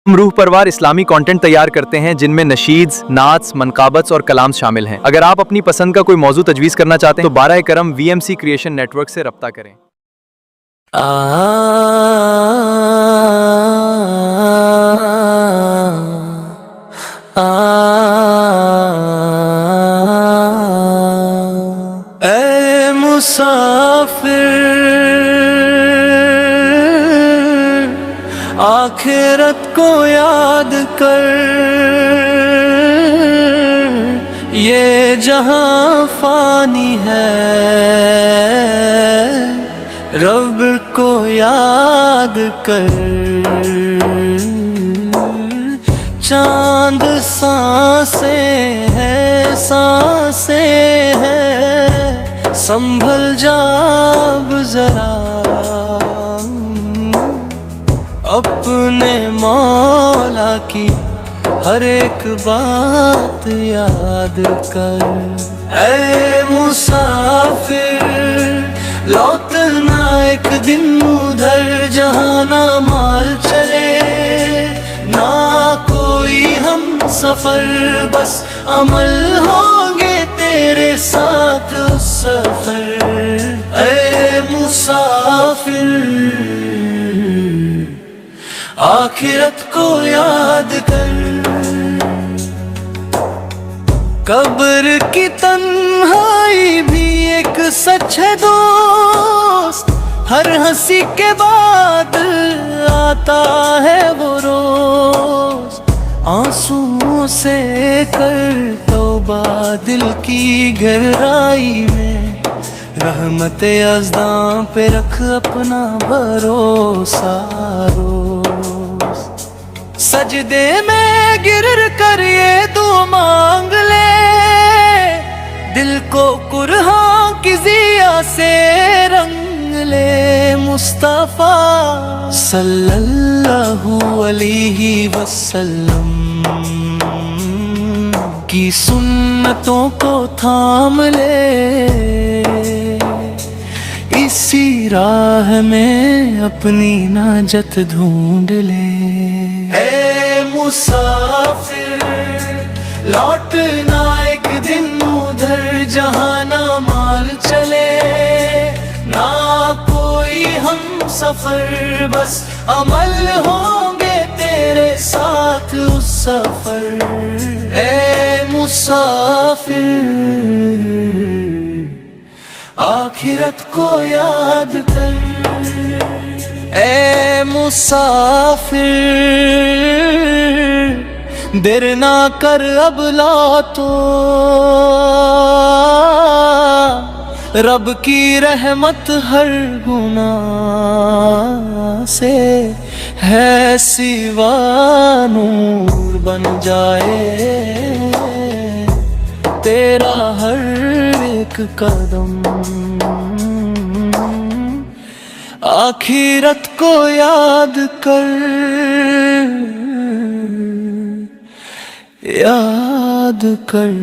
हम रूह परवार इस्लामी कंटेंट तैयार करते हैं जिनमें नशीद्स, नात्स, मनकाबत्स और कलाम्स शामिल हैं। अगर आप अपनी पसंद का कोई मौजू तजवीज़ करना चाहते हैं तो 12 करम VMC क्रिएशन नेटवर्क से रब्ता करें। ऐ मुसाफिर आखिरत को याद कर, ये जहां फानी है रब को याद कर। चांद सांसें है, सांसें है, संभल जा अब जरा, अपने मौला की हर एक बात याद कर। ऐ मुसाफिर लौटना एक दिन उधर जहाँ ना माल चले ना कोई हम सफर, बस अमल होंगे तेरे साथ उस सफर। ऐ मुसाफिर आखिरत को याद कर। कब्र की तन्हाई भी एक सच है दोस्त, हर हंसी के बाद आता है वो रोज। आंसुओं से कर तौबा दिल की गहराई में, रहमत अज़्दां पे रख अपना भरोसा रोज। सजदे में गिर कर ये दुआ मांग ले, दिल को कुरहा की ज़िया से रंग ले। मुस्तफा सल्लल्लाहु अलैहि वसल्लम की सुन्नतों को थाम ले, इसी राह में अपनी नाजत ढूंढ ले। ऐ मुसाफिर लौटना एक दिन उधर जहाँ ना माल चले ना कोई हम सफर, बस अमल होंगे तेरे साथ उस सफर। ऐ मुसाफिर आखिरत को याद कर। ऐ मुसाफिर देर ना कर अब लौटो, रब की रहमत हर गुनाह से है सिवा नूर बन जाए तेरा हर एक कदम। आखिरत को याद कर, याद कर।